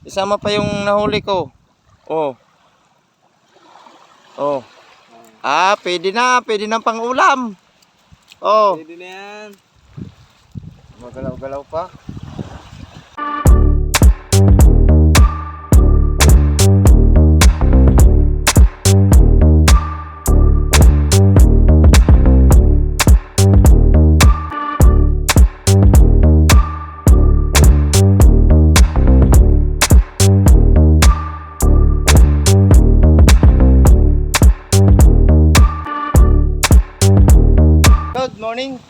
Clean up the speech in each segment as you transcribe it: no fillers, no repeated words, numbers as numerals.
Isama pa yung nahuli ko. Oh. Oh. Ah, pwede na pang ulam. Oh. Pwede na yan. Magalaw-galaw pa. Good morning.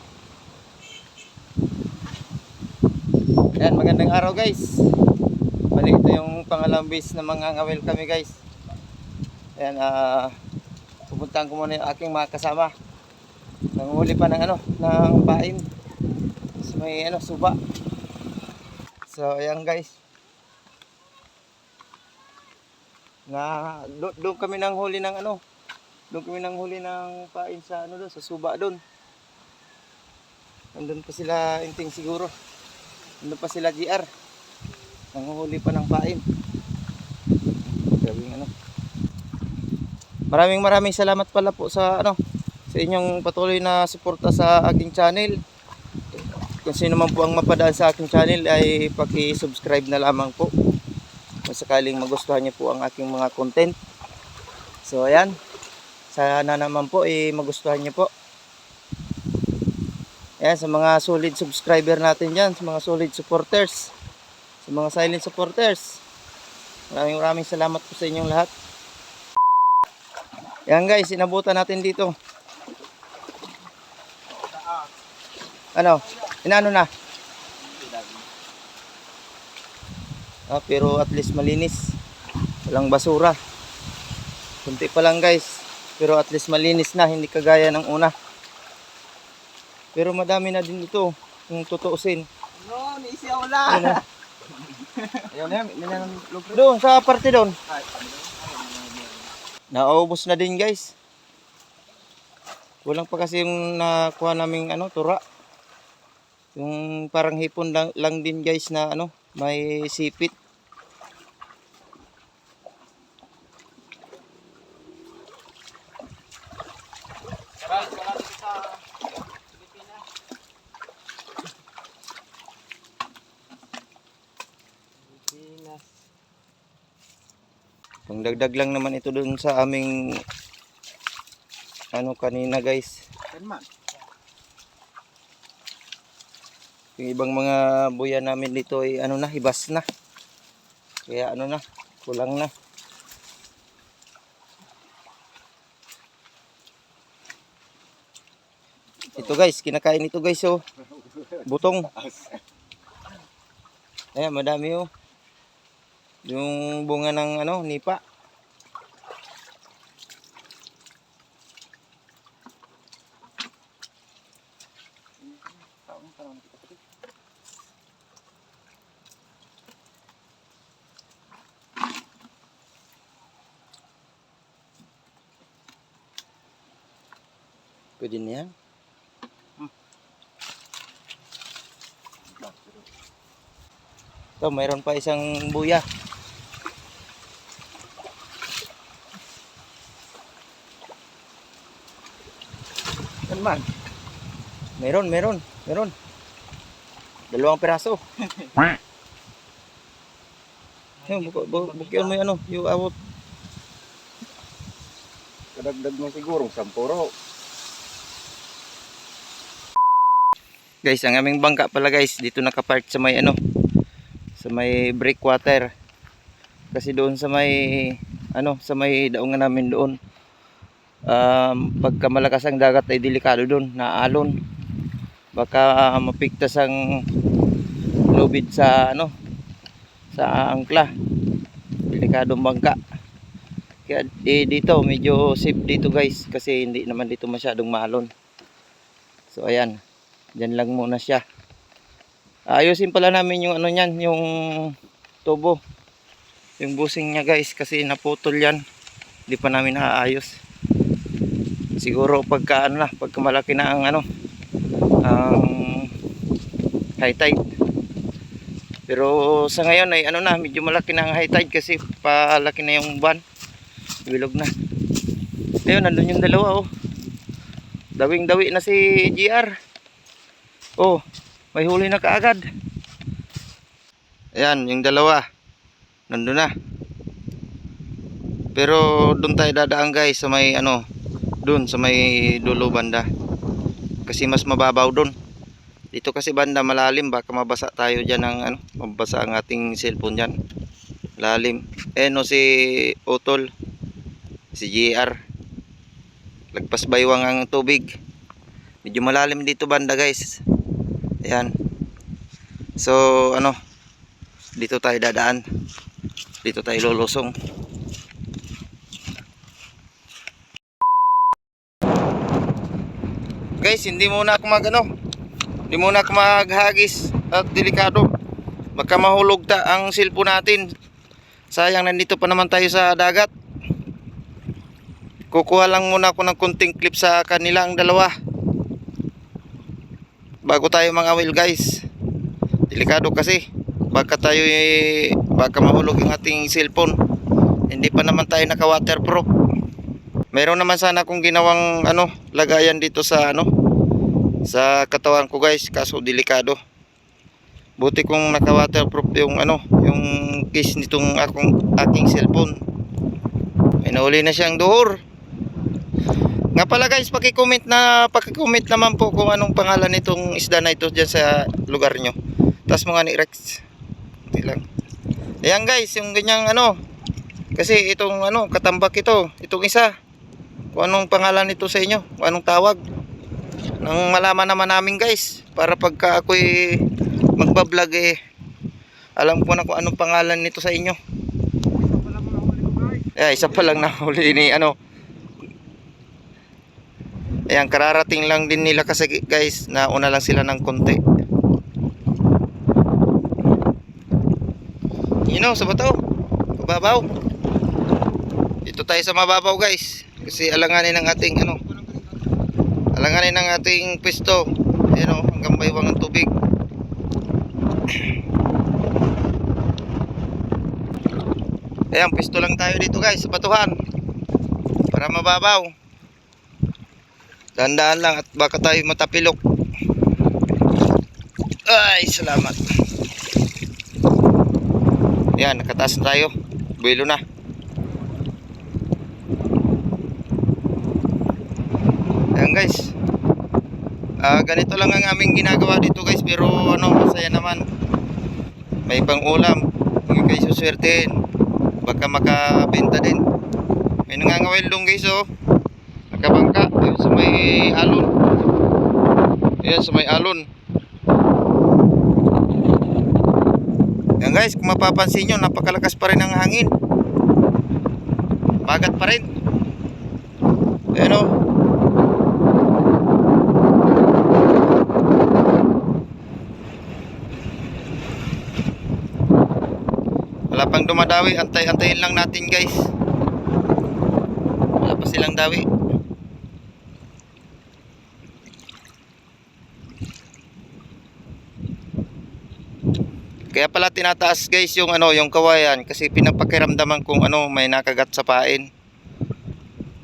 Ayan, magandang araw guys. Bali ito yung pangalawang base na mangangawil kami guys. Ayan, pupuntahan ko muna yung aking mga kasama. Nanguhuli pa ng ng pain. So, may suba. So ayan guys. Doon kami nang huli ng doon kami nang huli ng pain sa doon sa suba doon. Nandun pa sila inting siguro. Nandun pa sila GR. Nanguhuli pa ng pain. Gawing Maraming salamat pala po sa sa inyong patuloy na suporta sa aking channel. Kung sino man po ang mapadaan sa aking channel ay paki-subscribe na lamang po. Kung sakaling magustuhan niyo po ang aking mga content. So ayan. Sana naman po magustuhan niyo po. Ayan, sa mga solid subscriber natin dyan, sa mga solid supporters, sa mga silent supporters, maraming salamat po sa inyong lahat. Ayan guys, inabutan natin dito. Inano na? Pero at least malinis. Walang basura. Kunti pa lang guys, pero at least malinis na, hindi kagaya ng una. Pero madami na din ito kung tutuusin. No, naisi ako lang. Ayun na, Doon sa parte doon. Naubos na din guys. Kulang pa kasi yung nakuha naming tura. Yung parang hipon lang din guys na may sipit. Pangdagdag lang naman ito dun sa aming kanina guys. Yung ibang mga buya namin dito ay hibas na. Kaya kulang na. Ito guys, kinakain ito guys butong. Ayan, madami yung bunga ng nipa. Pwede na yan. Ito, mayroon pa isang buya. Yan man. Meron. Dalawang piraso. Bukyan mo yung awot. Kadagdag mo siguro, 10. Guys, ang aming bangka pala guys, dito nakapark sa may sa may breakwater. Kasi doon sa may sa may daungan namin doon. Pagka malakas ang dagat ay delikado doon, naalon. Baka mapigtas ang lubid sa sa angkla. Delikadong bangka. Kaya dito medyo safe dito guys kasi hindi naman dito masyadong maalon. So ayan. Diyan lang muna siya. Ayusin pala namin yung niyan, yung tubo. Yung busing niya guys kasi naputol yan. Hindi pa namin naayos. Siguro pagka pagka malaki na ang ang high tide. Pero sa ngayon ay ano na, medyo malaki na ang high tide kasi palaki na yung ban. Bilog na. Ayun, nandun yung dalawa oh. Dawing-dawi na si GR. Oh, may huli na kaagad. Ayan, yung dalawa. Nandun na. Pero doon tayo dadaan guys sa may ano, doon sa may dulo banda. Kasi mas mababaw doon. Dito kasi banda malalim, baka mabasa tayo diyan ng ano, mabasa ang ating cellphone diyan. Lalim. No si Utol, si GR. Lagpas baywang ang tubig. Medyo malalim dito banda guys. Ayan. So ano, dito tayo dadaan. Dito tayo lulusong. Guys, hindi muna ako hindi muna ako maghagis at delikado. Baka mahulog ang cellphone natin. Sayang, nandito pa naman tayo sa dagat. Kukuha lang muna ako ng kunting clip sa kanilang dalawa bago tayo mangawil guys. Delikado kasi. Baka mahulog yung ating cellphone. Hindi pa naman tayo naka waterproof. Meron naman sana akong ginawang ano, lagayan dito sa ano, sa katawan ko guys, kaso delikado. Buti kung naka waterproof yung ano, yung case nitong aking cellphone. May nahuli na siyang duhor. Nga pala guys, paki-comment naman po kung anong pangalan nitong isda na ito diyan sa lugar nyo. Tas mga ni Rex. Hindi lang. Ayan guys, yung ganyang ano, kasi itong ano, katambak itong isa. Kung anong pangalan nito sa inyo, kung anong tawag. Nang malaman naman namin guys, para pagka ako'y magbablog alam ko na kung anong pangalan nito sa inyo. Isa pa lang nahuli ni ano. Ayan, kararating lang din nila kasi guys, nauna lang sila ng konti. Sa bato, mababaw. Dito tayo sa mababaw guys, kasi alanganin ng ating ano, alanganin ng ating pwesto. Ayan hanggang baywang ng tubig. Ayan, pwesto lang tayo dito guys sa batuhan para mababaw. Dahan-dahan lang at baka tayo matapilok. Ay, salamat. Ayan, nakataas na tayo. Buwelo na. Ayan guys, ganito lang ang aming ginagawa dito guys. Pero ano, masaya naman. May pang ulam. Huwag kayo suswertein, baka makabenta din. May nangangawil dong guys oh. Nakabangka. Ayun sa may alon. Ayan sa may alon. Ayan guys, kung mapapansin nyo, napakalakas pa rin ang hangin. Bagat pa rin. Ayan oh. Wala pang dumadawi, antayin lang natin guys. Wala pa silang dawi. Kaya pala tinataas guys yung ano, yung kawayan kasi pinapakiramdaman kung ano, may nakagat sa pain.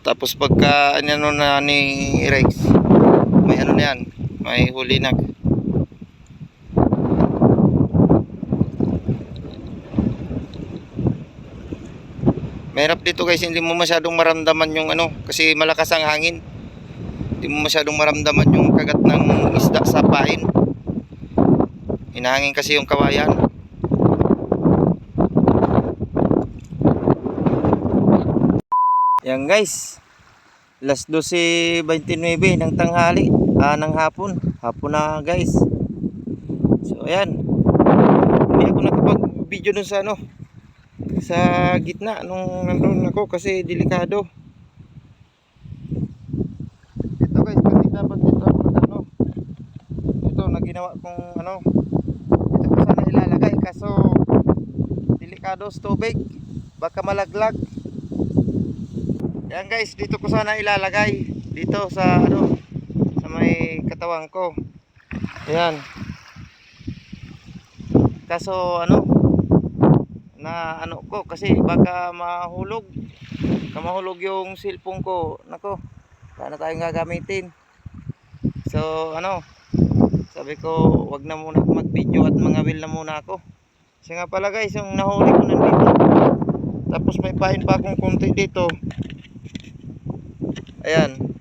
Tapos pagka ano na ni Rex, may ano na yan, may huli na. Mahirap dito guys, hindi mo masyadong maramdaman yung ano, kasi malakas ang hangin. Hindi mo masyadong maramdaman yung kagat ng isda sa pain. Hinahangin kasi yung kawayan. Yan guys, alas 12:29 ng tanghali, ng hapon na guys. So ayan, hindi ako nakapag-video dun sa ano, sa gitna nung nandun ako kasi delikado. Ito guys, kasi dapat dito ano, ito na ginawa kong ano, ito ko sana ilalagay kaso delikado sa tubig, baka malaglag. Yan guys, dito ko sana ilalagay, dito sa ano, sa may katawan ko. Ayan. Kaso ano, na ano ko kasi baka mahulog. Mahulog yung cellphone ko. Nako, wala na tayong gagamitin. So ano, sabi ko wag na muna ako mag-video at mangawil na muna ako. Kasi nga pala guys, yung nahuli ko nandito. Tapos may pain pa akong konti dito. Ayan.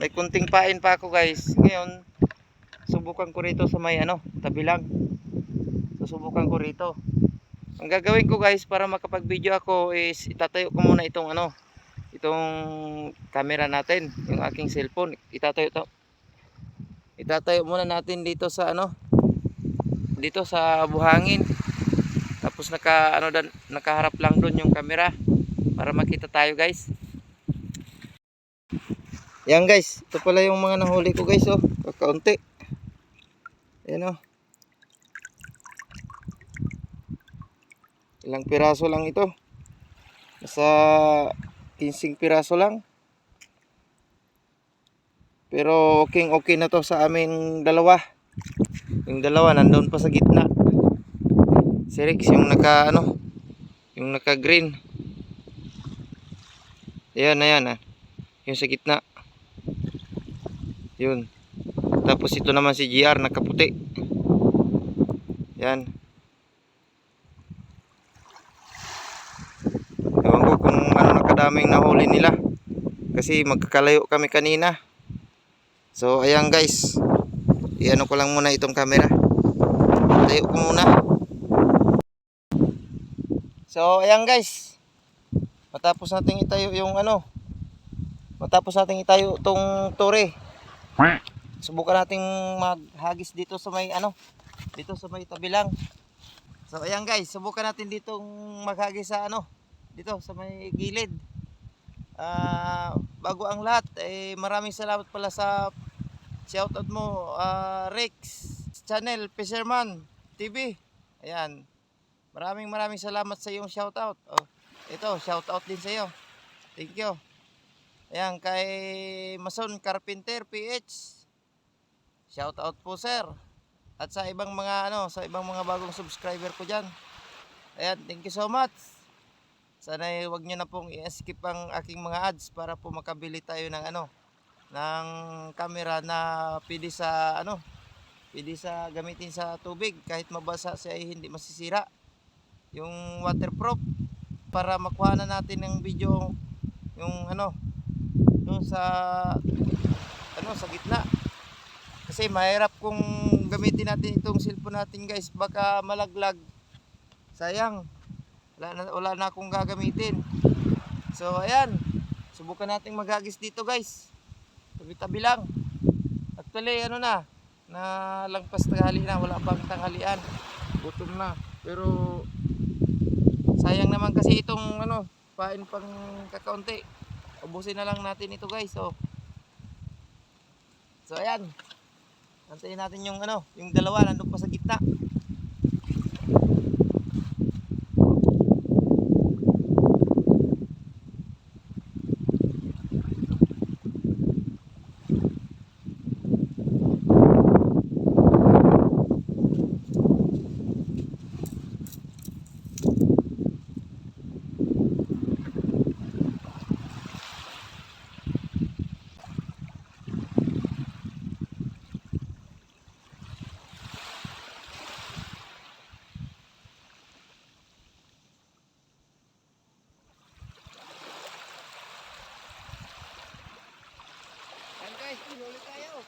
May kunting pain pa ako guys. Ngayon, subukan ko rito sa may ano, tabi lang. Susubukan ko rito. Ang gagawin ko guys para makapag-video ako is itatayo ko muna itong ano, itong camera natin, yung aking cellphone. Itatayo muna natin dito sa ano, dito sa buhangin. Tapos nakaharap lang doon yung camera para makita tayo guys. Yan guys, ito pala yung mga nahuli ko guys, oh, kakaunti. Ayan oh. Ilang piraso lang ito. Nasa 15 piraso lang. Pero okay na to sa amin dalawa. Yung dalawa nandun pa sa gitna. Si Rex yung yung naka green. Ayan yung sa gitna. Yun. Tapos ito naman si GR nakaputi. Yan. Ewan ko kung ano nakadaming nahuli nila. Kasi magkakalayo kami kanina. So ayan guys. Iano ko lang muna itong camera. Tayo ko muna. So ayan guys. Matapos nating itayo yung ano. Matapos nating itayo tong tore. Subukan nating maghagis dito sa may ano. Dito sa may tabi lang. So ayan guys, subukan natin ditong maghagis sa ano. Dito sa may gilid. Bago ang lahat, maraming salamat pala sa shoutout mo, Rex Channel Fisherman TV. Ayan. Maraming salamat sa iyong shoutout. Oh, ito, shoutout din sa iyo. Thank you. Ayan, kay Mason Carpenter PH. Shoutout po sir. At sa ibang mga sa ibang mga bagong subscriber ko diyan. Ayan, thank you so much. Sana wag niyo na pong i-skip ang aking mga ads para po makabili tayo ng ng camera na pwede sa pwede sa gamitin sa tubig kahit mabasa siya ay hindi masisira. Yung waterproof para makuha na natin ng video yung doon sa sa gitna. Kasi mahirap kung gamitin natin itong cellphone natin guys, baka malaglag. Sayang. Wala na akong gagamitin. So ayan, subukan nating maghagis dito guys. Tabi-tabi lang. Actually na lagpas tanghali na, wala pang tanghalian. Gutom na. Pero sayang naman kasi itong pain pang kakaunti. Ubusin na lang natin ito guys. So ayan. Antayin natin yung yung dalawa nandun pa sa gitna. Guys, huli tayo.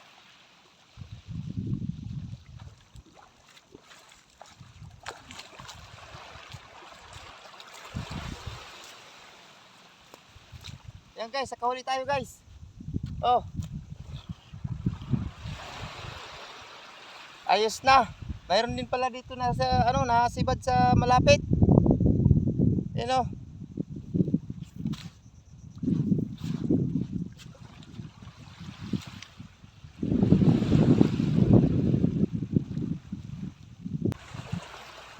Yan guys, nakahuli tayo guys. Oh. Ayos na. Mayroon din pala dito na sa nasibad sa malapit. Yan oh.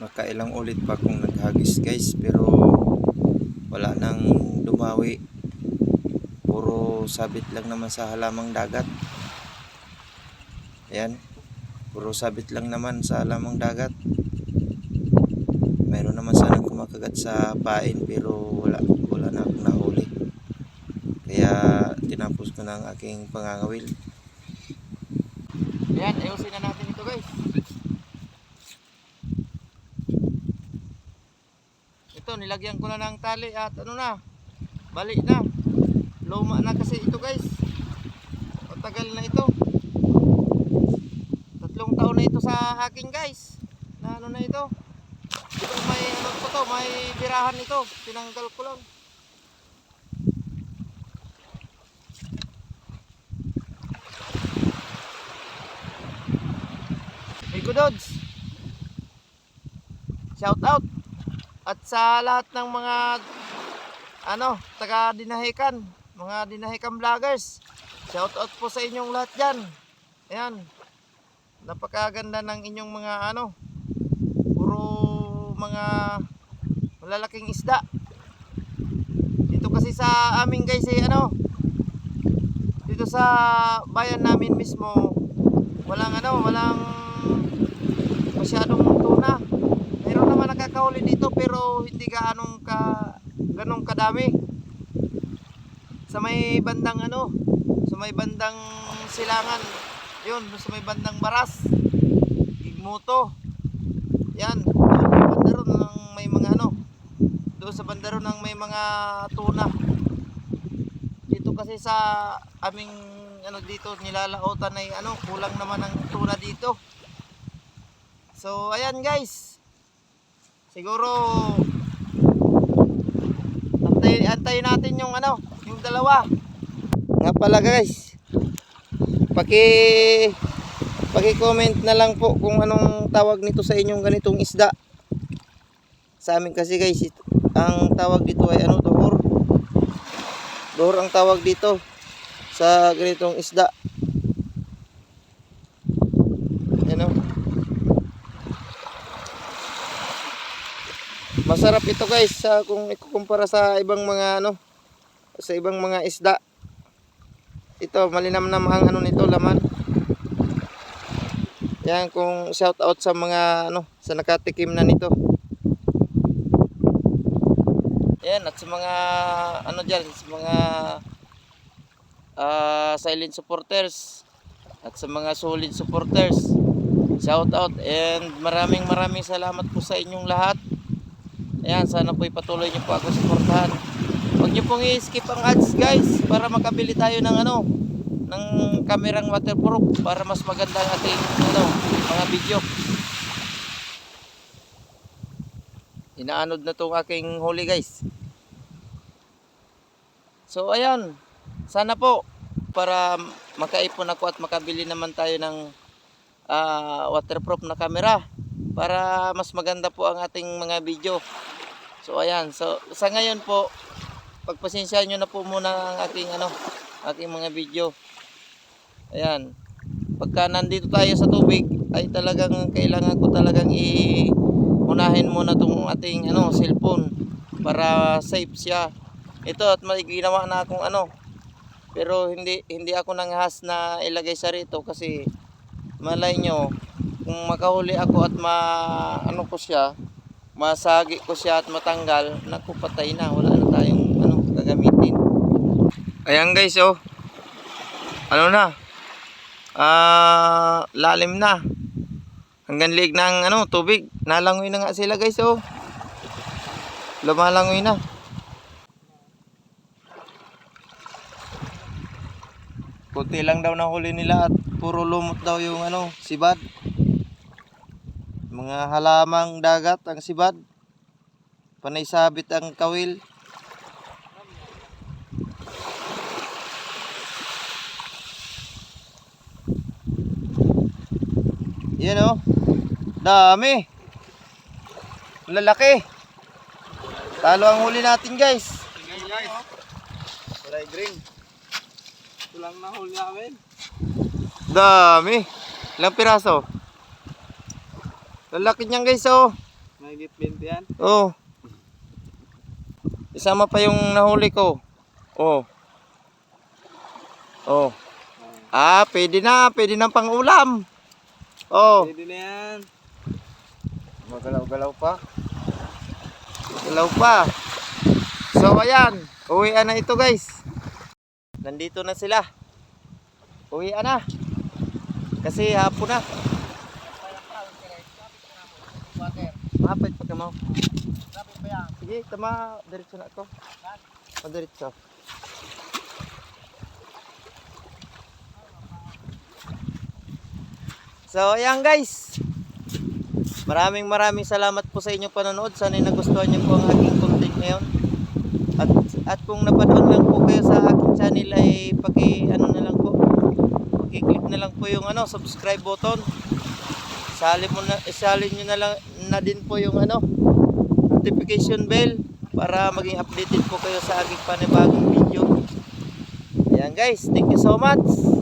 Makailang ulit pa akong naghagis guys, pero wala nang dumawi. Puro sabit lang naman sa halamang dagat. Ayan, puro sabit lang naman sa halamang dagat. makagat sa pain pero wala na akong nahuli. Kaya tinapos ko na ang aking pangangawil. Ayan, ayusin na natin ito guys. Ito, nilagyan ko na ng tali at ano na, balik na. Luma na kasi ito guys. Matagal na ito. 3 taon na ito sa akin guys. Na ano na ito. Ito may ano po to, may birahan ito. Tinanggal ko lang. Hey Kudods. Shout out. At sa lahat ng mga taga Dinahican, mga Dinahican vloggers. Shout out po sa inyong lahat diyan. Ayan. Napakaganda ng inyong mga puro mga malalaking isda. Dito kasi sa amin guys dito sa bayan namin mismo walang masyadong tuna. Meron naman nakakahuli dito pero hindi ganong kadami. Sa may bandang sa may bandang Silangan, yun, sa may bandang Baras, Igmuto. Yan, doon sa banda ron ng may mga tuna. Dito kasi sa aming dito nilalaotan ay kulang naman ng tuna dito. So ayan guys. Siguro antayin natin yung dalawa. Nga pala guys. Paki-comment na lang po kung anong tawag nito sa inyong ganitong isda. Sa amin kasi guys, ang tawag dito ay dohor. Dohor ang tawag dito sa ganitong isda. Masarap ito guys kung ikukumpara sa ibang mga sa ibang mga isda. Ito malinamnam ang nito laman. Yan, kung shout out sa mga sa nakatikim na nito. Yan, at sa mga diyan, sa mga silent supporters at sa mga solid supporters. Shout out and maraming salamat po sa inyong lahat. Ayan, sana po ipatuloy niyo po ako suportahan. Huwag niyo pong i-skip ang ads guys para makabili tayo ng ng kamerang waterproof para mas maganda ang ating mga video. Inaanod na tong aking huli guys. So ayan, sana po para makaipon ako at makabili naman tayo ng waterproof na camera para mas maganda po ang ating mga video. So ayan, so sa ngayon po pagpasensyahan nyo na po muna ang aking mga video. Ayan, pagka nandito tayo sa tubig ay talagang kailangan ko talagang unahin muna itong ating cellphone para safe siya. Ito at may ginawa na akong pero hindi ako nanghas na ilagay sa rito kasi malay nyo kung makahuli ako at ko siya, masagi ko siya at matanggal, naku patay na, wala na tayong gagamitin. Ayan guys, lalim na hanggang liig ng tubig. Nalangoy na nga sila guys, lumalangoy na. Kunti lang daw na huli nila at puro lumot daw yung sibad. Mga halamang dagat ang sibad. Panay sabit ang kawil. Yan dami. Lalaki. Talo ang huli natin guys. Kulay green. Ito lang na huli namin. Dami. Ilang piraso? Lalaki niyan guys, Mahigit 20 yan. Isama pa yung nahuli ko. Pwede na pang ulam. Pwede na yan. Magalaw-galaw pa. Galaw pa. So ayan, uwian na ito guys. Nandito na sila. Uwian na. Kasi hapon na. Mapit pa ka mo. Sige, tama. Diretso na ako. Diretso. So ayan guys. Maraming salamat po sa inyong panonood. Sana nagustuhan niyo po ang aking content ngayon. At kung napanood lang po kayo sa aking channel ay paki-ano na lang po. Paki-click na lang po yung subscribe button. Isalin niyo na lang na din po yung notification bell para maging updated po kayo sa aking panibagong video. Ayan guys, thank you so much.